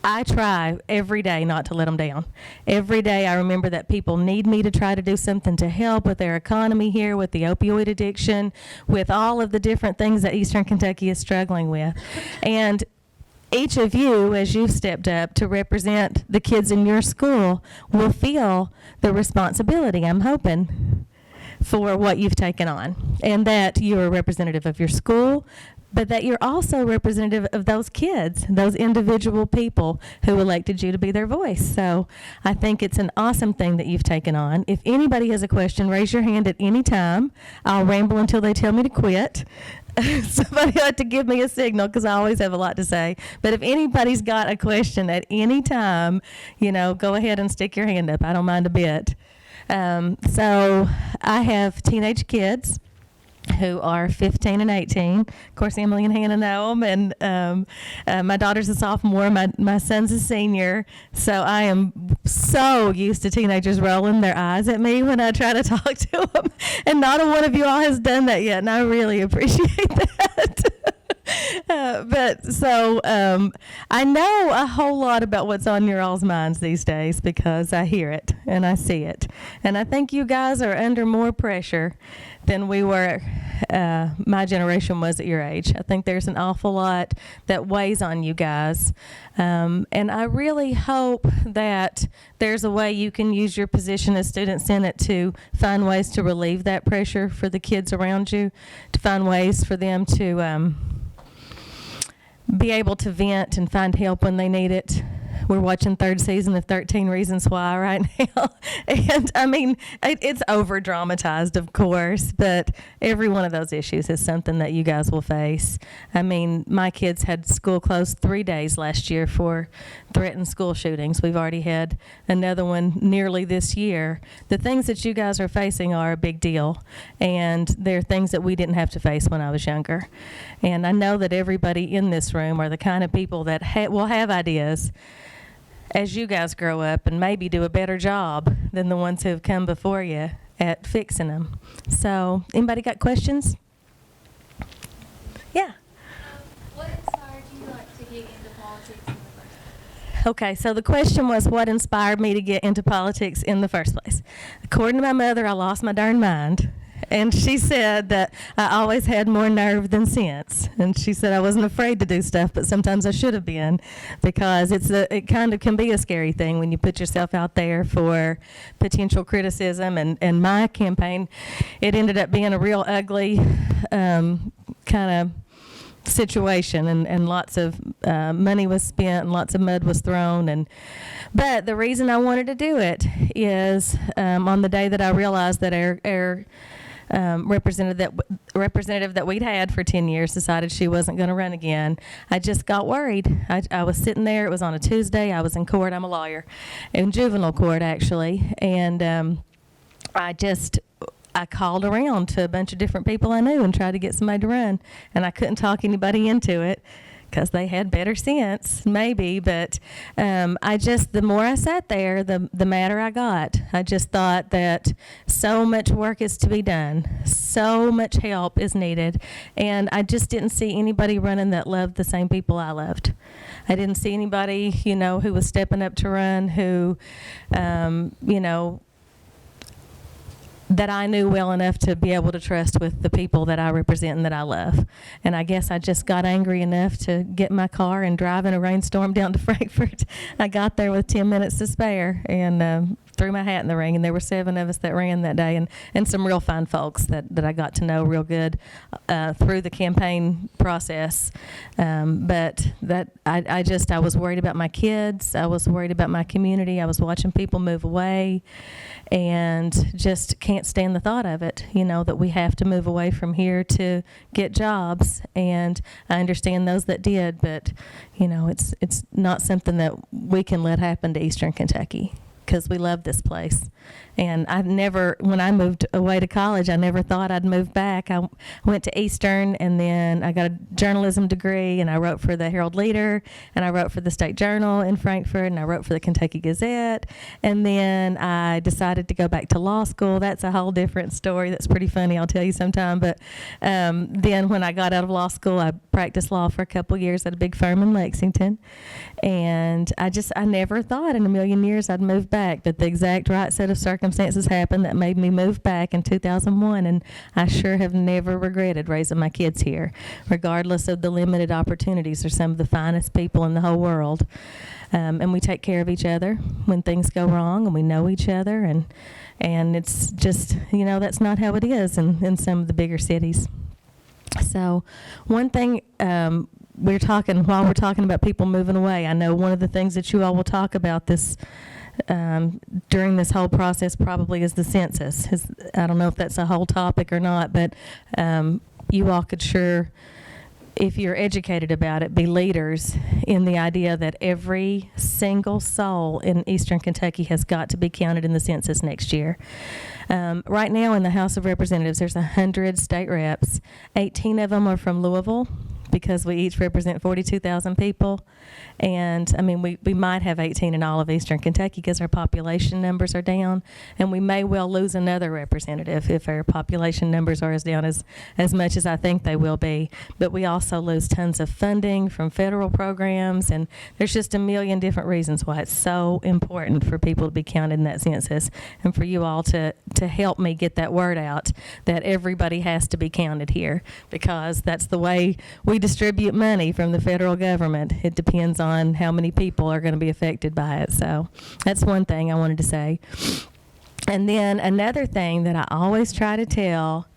Speaker 5: I try every day not to let them down. Every day I remember that people need me to try to do something to help with their economy here, with the opioid addiction, with all of the different things that Eastern Kentucky is struggling with. And each of you, as you've stepped up to represent the kids in your school, will feel the responsibility, I'm hoping, for what you've taken on, and that you're a representative of your school, but that you're also representative of those kids, those individual people who elected you to be their voice. So I think it's an awesome thing that you've taken on. If anybody has a question, raise your hand at any time. I'll ramble until they tell me to quit. Somebody had to give me a signal because I always have a lot to say. But if anybody's got a question at any time, you know, go ahead and stick your hand up. I don't mind a bit. So I have teenage kids who are 15 and 18. Of course, Emily and Hannah know them, and my daughter's a sophomore, my son's a senior, so I am so used to teenagers rolling their eyes at me when I try to talk to them, and not a one of you all has done that yet, and I really appreciate that. I know a whole lot about what's on your all's minds these days because I hear it and I see it. And I think you guys are under more pressure than we were, my generation was at your age. I think there's an awful lot that weighs on you guys. And I really hope that there's a way you can use your position as Student Senate to find ways to relieve that pressure for the kids around you, to find ways for them to be able to vent and find help when they need it. We're watching third season of 13 Reasons Why right now. And I mean, it's over dramatized, of course, but every one of those issues is something that you guys will face. I mean, my kids had school closed 3 days last year for threatened school shootings. We've already had another one nearly this year. The things that you guys are facing are a big deal, and they're things that we didn't have to face when I was younger. And I know that everybody in this room are the kind of people that will have ideas as you guys grow up and maybe do a better job than the ones who have come before you at fixing them. So, anybody got questions? Yeah.
Speaker 6: What inspired you to get into politics in the first place?
Speaker 5: Okay, so the question was what inspired me to get into politics in the first place. According to my mother, I lost my darn mind. And she said that I always had more nerve than sense. And she said I wasn't afraid to do stuff, but sometimes I should have been, because it kind of can be a scary thing when you put yourself out there for potential criticism. And my campaign, it ended up being a real ugly kind of situation, and lots of money was spent and lots of mud was thrown. But the reason I wanted to do it is on the day that I realized that our representative that we'd had for 10 years decided she wasn't going to run again, I just got worried. I was sitting there. It was on a Tuesday. I was in court. I'm a lawyer, in juvenile court, actually. And I called around to a bunch of different people I knew and tried to get somebody to run. And I couldn't talk anybody into it, because they had better sense, maybe. But the more I sat there, the madder I got. I just thought that so much work is to be done. So much help is needed. And I just didn't see anybody running that loved the same people I loved. I didn't see anybody, who was stepping up to run, who, that I knew well enough to be able to trust with the people that I represent and that I love. And I guess I just got angry enough to get in my car and drive in a rainstorm down to Frankfort. I got there with 10 minutes to spare and threw my hat in the ring. And there were 7 of us that ran that day, and some real fine folks that I got to know real good through the campaign process. But I was worried about my kids. I was worried about my community. I was watching people move away, and just can't stand the thought of it, that we have to move away from here to get jobs. And I understand those that did, but, it's not something that we can let happen to Eastern Kentucky, because we love this place. And when I moved away to college, I never thought I'd move back. I went to Eastern, and then I got a journalism degree, and I wrote for the Herald Leader, and I wrote for the State Journal in Frankfort, and I wrote for the Kentucky Gazette. And then I decided to go back to law school. That's a whole different story. That's pretty funny. I'll tell you sometime. But then when I got out of law school, I practiced law for a couple years at a big firm in Lexington. And I never thought in a million years I'd move back, but the exact right set of circumstances happened that made me move back in 2001, and I sure have never regretted raising my kids here, regardless of the limited opportunities. They're some of the finest people in the whole world, and we take care of each other when things go wrong, and we know each other, and it's just, that's not how it is in some of the bigger cities. So one thing, while we're talking about people moving away, I know one of the things that you all will talk about during this whole process probably is the census. I don't know if that's a whole topic or not, but you all could sure, if you're educated about it, be leaders in the idea that every single soul in Eastern Kentucky has got to be counted in the census next year. Right now in the House of Representatives, there's 100 state reps. 18 of them are from Louisville, because we each represent 42,000 people. And I mean, we might have 18 in all of Eastern Kentucky because our population numbers are down, and we may well lose another representative if our population numbers are as down as much as I think they will be. But we also lose tons of funding from federal programs, and there's just a million different reasons why it's so important for people to be counted in that census, and for you all to help me get that word out that everybody has to be counted here, because that's the way we distribute money from the federal government. It depends on how many people are going to be affected by it. So that's one thing I wanted to say. And then another thing that I always try to tell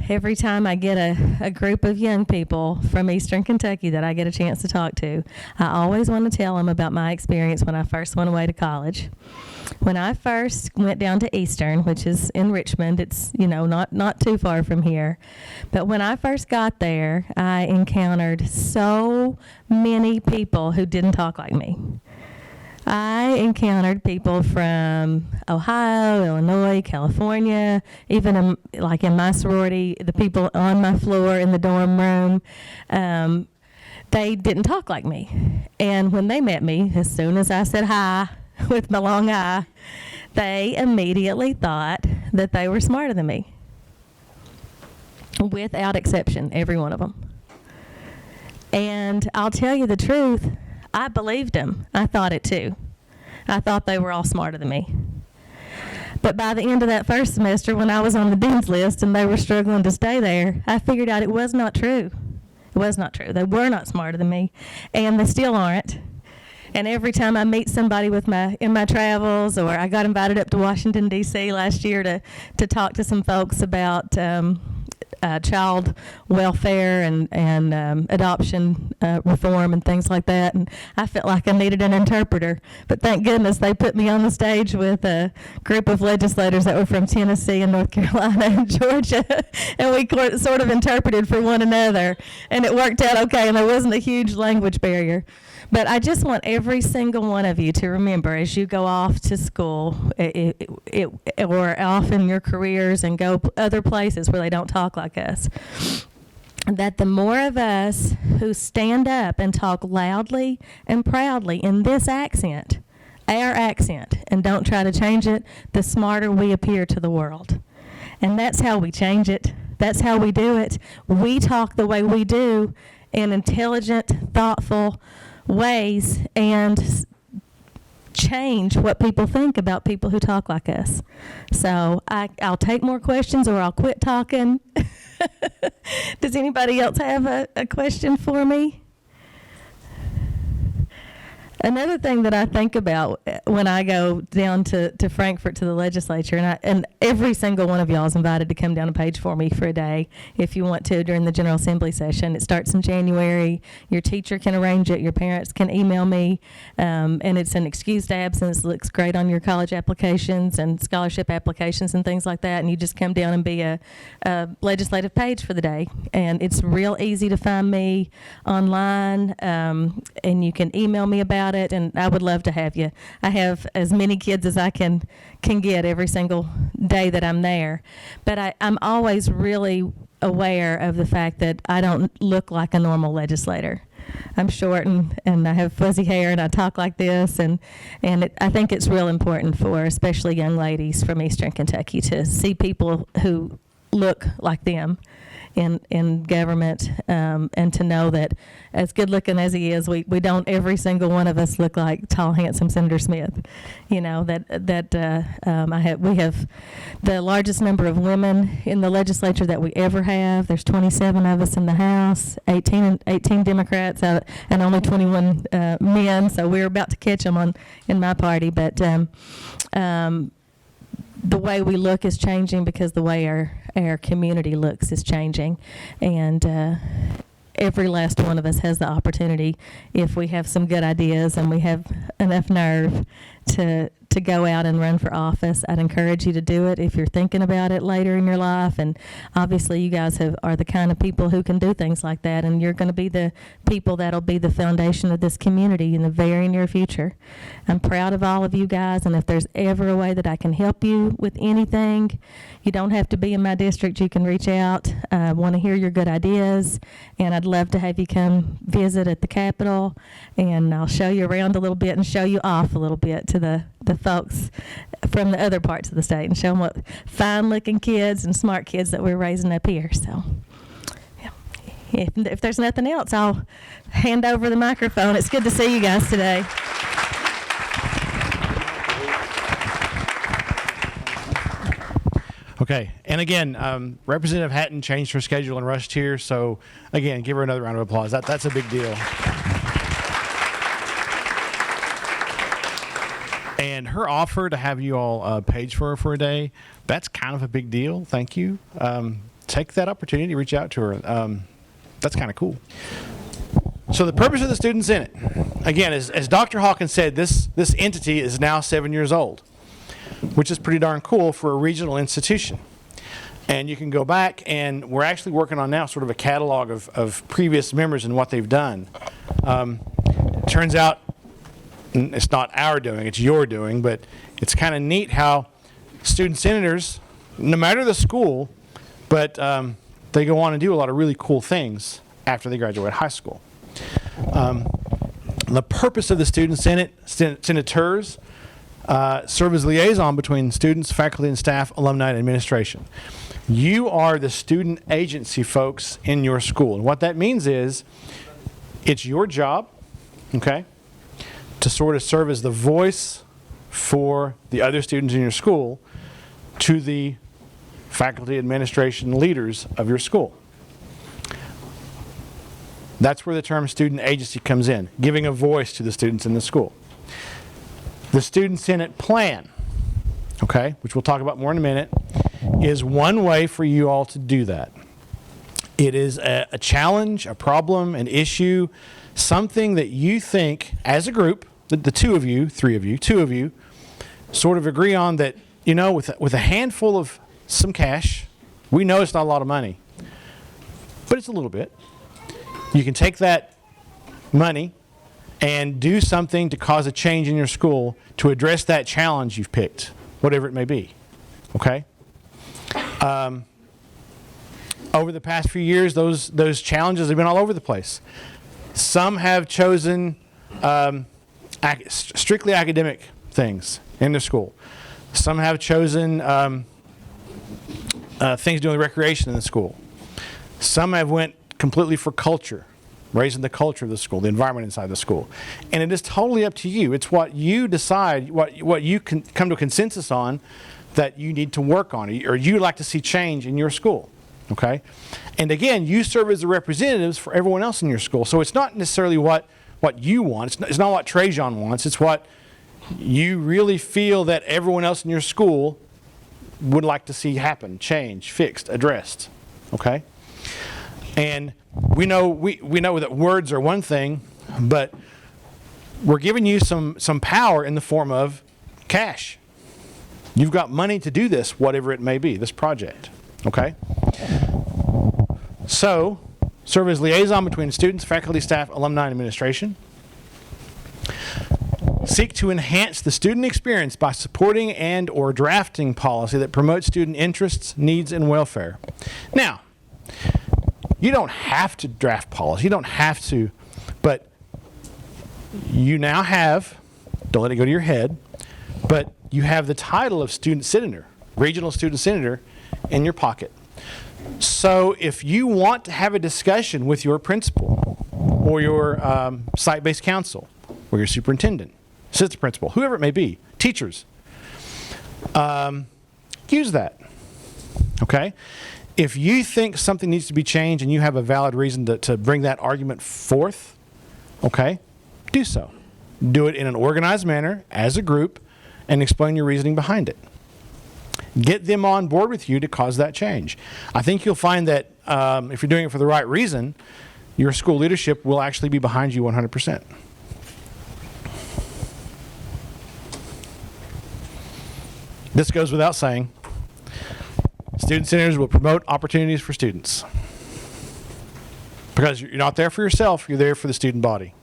Speaker 5: every time I get a group of young people from Eastern Kentucky that I get a chance to talk to, I always want to tell them about my experience when I first went away to college. When I first went down to Eastern, which is in Richmond, it's, not too far from here. But when I first got there, I encountered so many people who didn't talk like me. I encountered people from Ohio, Illinois, California, even in my sorority, the people on my floor in the dorm room, they didn't talk like me. And when they met me, as soon as I said hi with my long eye, they immediately thought that they were smarter than me. Without exception, every one of them. And I'll tell you the truth, I believed them. I thought it too. I thought they were all smarter than me. But by the end of that first semester, when I was on the dean's list and they were struggling to stay there, I figured out it was not true. It was not true. They were not smarter than me, and they still aren't. And every time I meet somebody in my travels, or I got invited up to Washington, D.C. last year to talk to some folks about child welfare and adoption reform and things like that, and I felt like I needed an interpreter. But thank goodness they put me on the stage with a group of legislators that were from Tennessee and North Carolina and Georgia, and we sort of interpreted for one another, and it worked out okay, and there wasn't a huge language barrier. But I just want every single one of you to remember, as you go off to school or off in your careers and go other places where they don't talk like us, that the more of us who stand up and talk loudly and proudly in this accent, our accent, and don't try to change it, the smarter we appear to the world. And that's how we change it. That's how we do it. We talk the way we do in intelligent, thoughtful ways, and change what people think about people who talk like us. So I'll take more questions, or I'll quit talking. Does anybody else have a question for me? Another thing that I think about when I go down to Frankfort to the legislature, and every single one of y'all is invited to come down and page for me for a day if you want to during the General Assembly session. It starts in January. Your teacher can arrange it. Your parents can email me, and it's an excused absence. It looks great on your college applications and scholarship applications and things like that, and you just come down and be a legislative page for the day. And it's real easy to find me online, and you can email me about it, and I would love to have you. I have as many kids as I can get every single day that I'm there. But I'm always really aware of the fact that I don't look like a normal legislator. I'm short and I have fuzzy hair and I talk like this, and I think it's real important for especially young ladies from Eastern Kentucky to see people who look like them in government, and to know that as good looking as he is, we don't, every single one of us, look like tall, handsome Senator Smith. You know, we have the largest number of women in the legislature that we ever have. There's 27 of us in the House, 18 Democrats and only 21 men, so we're about to catch them in my party. But the way we look is changing because the way our community looks is changing. And every last one of us has the opportunity, if we have some good ideas and we have enough nerve, to to go out and run for office. I'd encourage you to do it if you're thinking about it later in your life. And obviously, you guys are the kind of people who can do things like that. And you're going to be the people that'll be the foundation of this community in the very near future. I'm proud of all of you guys. And if there's ever a way that I can help you with anything, you don't have to be in my district. You can reach out. I want to hear your good ideas. And I'd love to have you come visit at the Capitol. And I'll show you around a little bit and show you off a little bit to the folks from the other parts of the state and show them what fine-looking kids and smart kids that we're raising up here. So, yeah. If there's nothing else, I'll hand over the microphone. It's good to see you guys today.
Speaker 1: Okay, and again, Representative Hatton changed her schedule and rushed here, so again, give her another round of applause. That's a big deal. And her offer to have you all page for her for a day, that's kind of a big deal. Thank you. Take that opportunity, reach out to her. That's kind of cool. So the purpose of the Student Senate, again, as Dr. Hawkins said, this entity is now 7 years old, which is pretty darn cool for a regional institution. And you can go back, and we're actually working on now sort of a catalog of previous members and what they've done. It turns out it's not our doing, it's your doing, but it's kind of neat how student senators, no matter the school, but they go on and do a lot of really cool things after they graduate high school. The purpose of the Student Senate, senators, serve as liaison between students, faculty and staff, alumni, and administration. You are the student agency folks in your school. And what that means is it's your job, okay, to sort of serve as the voice for the other students in your school to the faculty, administration, leaders of your school. That's where the term student agency comes in, giving a voice to the students in the school. The Student Senate plan, okay, which we'll talk about more in a minute, is one way for you all to do that. It is a challenge, a problem, an issue, something that you think as a group, the two of you, three of you, two of you, sort of agree on that, you know, with a handful of some cash, we know it's not a lot of money, but it's a little bit. You can take that money and do something to cause a change in your school to address that challenge you've picked, whatever it may be, okay? Over the past few years, those challenges have been all over the place. Some have chosen strictly academic things in their school. Some have chosen things doing with recreation in the school. Some have went completely for culture, raising the culture of the school, the environment inside the school. And it is totally up to you. It's what you decide, what you can come to a consensus on that you need to work on, or you'd like to see change in your school, okay? And again, you serve as the representatives for everyone else in your school. So it's not necessarily what you want. It's not what Trajan wants. It's what you really feel that everyone else in your school would like to see happen, change, fixed, addressed, okay? And we know that words are one thing, but we're giving you some power in the form of cash. You've got money to do this, whatever it may be, this project, okay? So, serve as liaison between students, faculty, staff, alumni, and administration. Seek to enhance the student experience by supporting and or drafting policy that promotes student interests, needs, and welfare. Now, you don't have to draft policy. You don't have to, but you now have, don't let it go to your head, but you have the title of student senator, regional student senator in your pocket. So if you want to have a discussion with your principal or your site-based council or your superintendent, assistant principal, whoever it may be, teachers, use that, okay? If you think something needs to be changed and you have a valid reason to bring that argument forth, okay, do so. Do it in an organized manner as a group and explain your reasoning behind it. Get them on board with you to cause that change. I think you'll find that if you're doing it for the right reason, your school leadership will actually be behind you 100%. This goes without saying. Student senators will promote opportunities for students. Because you're not there for yourself, you're there for the student body.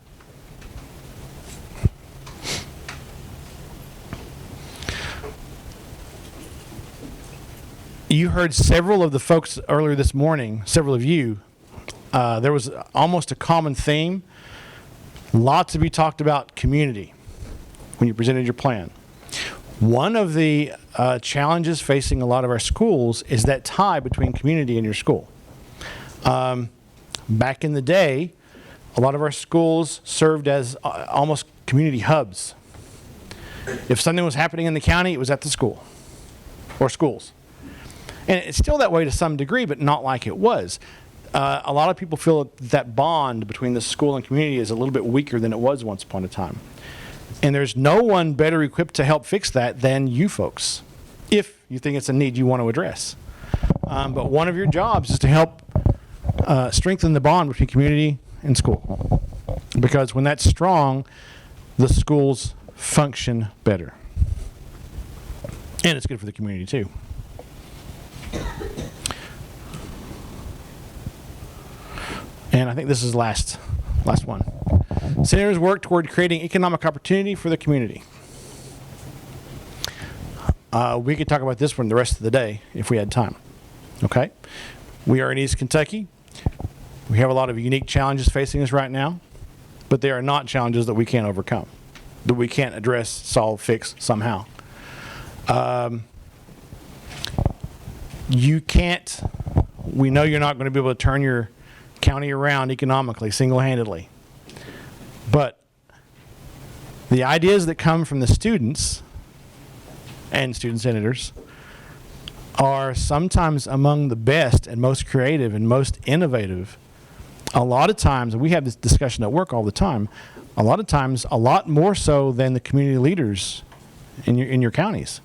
Speaker 1: You heard several of the folks earlier this morning, several of you, there was almost a common theme. Lots of you talked about community when you presented your plan. One of the challenges facing a lot of our schools is that tie between community and your school. Back in the day, a lot of our schools served as almost community hubs. If something was happening in the county, it was at the school or schools. And it's still that way to some degree, but not like it was. A lot of people feel that bond between the school and community is a little bit weaker than it was once upon a time. And there's no one better equipped to help fix that than you folks, if you think it's a need you want to address. But one of your jobs is to help strengthen the bond between community and school. Because when that's strong, the schools function better. And it's good for the community too. And I think this is the last one. Senators work toward creating economic opportunity for the community. We could talk about this one the rest of the day if we had time. Okay? We are in East Kentucky. We have a lot of unique challenges facing us right now, but they are not challenges that we can't overcome, that we can't address, solve, fix somehow. We know you're not going to be able to turn your county around economically, single-handedly. But the ideas that come from the students and student senators are sometimes among the best and most creative and most innovative. A lot of times, and we have this discussion at work all the time, a lot of times, a lot more so than the community leaders in your counties.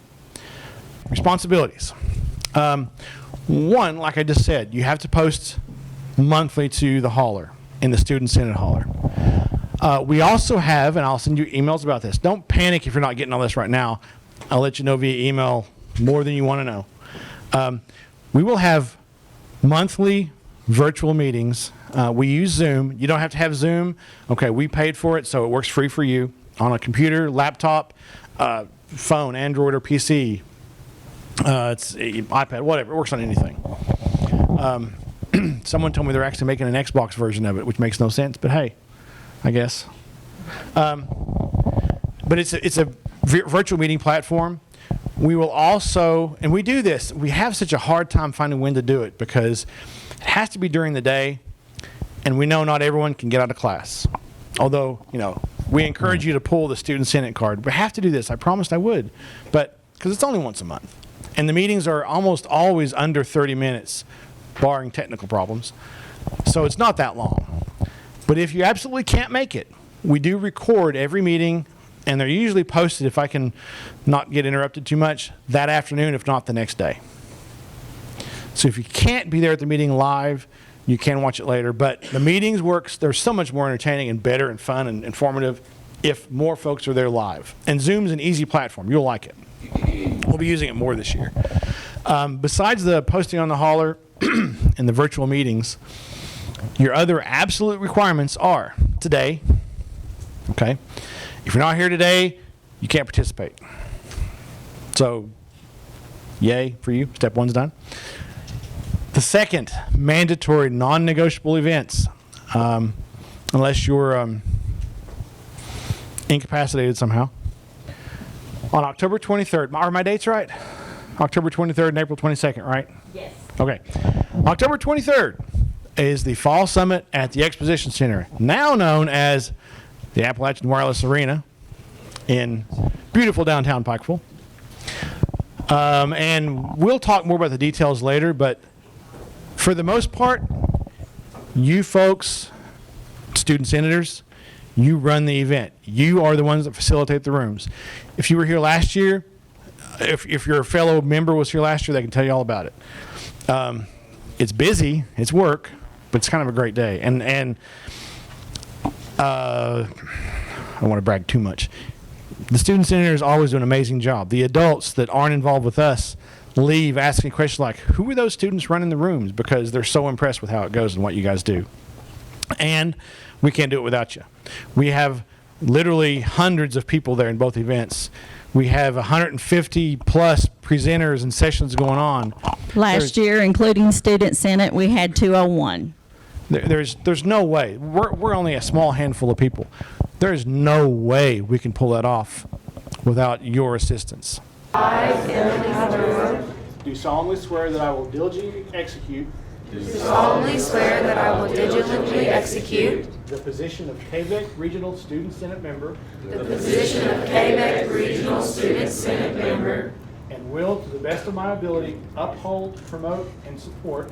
Speaker 1: Responsibilities. One, like I just said, you have to post monthly to the hauler, in the Student Senate hauler. We also have, and I'll send you emails about this. Don't panic if you're not getting all this right now. I'll let you know via email more than you want to know. We will have monthly virtual meetings. We use Zoom. You don't have to have Zoom. Okay, we paid for it, so it works free for you on a computer, laptop, phone, Android or PC. It's iPad, whatever. It works on anything. Someone told me they're actually making an Xbox version of it, which makes no sense, but hey, I guess. But it's a virtual meeting platform. We will also, and we do this, we have such a hard time finding when to do it because it has to be during the day, and we know not everyone can get out of class. Although, we encourage you to pull the Student Senate card. We have to do this. I promised I would, but because it's only once a month. And the meetings are almost always under 30 minutes, barring technical problems. So it's not that long. But if you absolutely can't make it, we do record every meeting, and they're usually posted, if I can not get interrupted too much, that afternoon, if not the next day. So if you can't be there at the meeting live, you can watch it later. But the meetings works, they're so much more entertaining and better and fun and informative if more folks are there live. And Zoom's an easy platform. You'll like it. We'll be using it more this year. Besides the posting on the hauler and the virtual meetings, your other absolute requirements are today, okay? If you're not here today, you can't participate. So, yay for you. Step one's done. The second, mandatory non-negotiable events, unless you're incapacitated somehow. On October 23rd, are my dates right? October 23rd and April 22nd, right?
Speaker 5: Yes.
Speaker 1: Okay. October 23rd is the Fall Summit at the Exposition Center, now known as the Appalachian Wireless Arena in beautiful downtown Pikeville. And we'll talk more about the details later, but for the most part, you folks, student senators, you run the event. You are the ones that facilitate the rooms. If you were here last year, if your fellow member was here last year, they can tell you all about it. It's busy, it's work, but it's kind of a great day. And I don't want to brag too much. The student senators always do an amazing job. The adults that aren't involved with us leave asking questions like, who are those students running the rooms? Because they're so impressed with how it goes and what you guys do. And we can't do it without you. We have literally hundreds of people there in both events. We have 150 plus presenters and sessions going on.
Speaker 7: Last year, including Student Senate, we had 201.
Speaker 1: There's no way. We're only a small handful of people. There's no way we can pull that off without your assistance. Do solemnly swear that I will diligently execute
Speaker 8: solemnly swear that I will diligently execute
Speaker 1: the position of KVEC Regional Student Senate Member
Speaker 8: the position of KVEC Regional Student Senate Member
Speaker 1: and will, to the best of my ability, uphold, promote, and support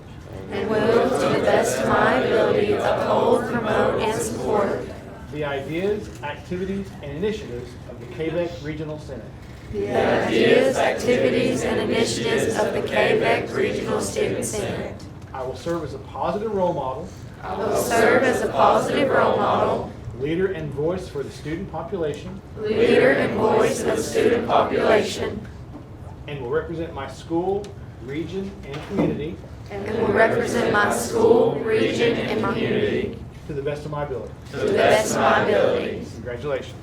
Speaker 8: and will, to the best of my ability, uphold, promote, and support
Speaker 1: the ideas, activities, and initiatives of the KVEC Regional Senate.
Speaker 8: the ideas, activities, and initiatives of the KVEC Regional Student Senate.
Speaker 1: I will serve as a positive role model,
Speaker 8: I will serve as a positive role model,
Speaker 1: leader and voice for the student population,
Speaker 8: leader and voice of the student population,
Speaker 1: and will represent my school, region, and community
Speaker 8: and will represent my school, region, and my community
Speaker 1: to the best of my ability.
Speaker 8: to the best of my ability.
Speaker 1: Congratulations.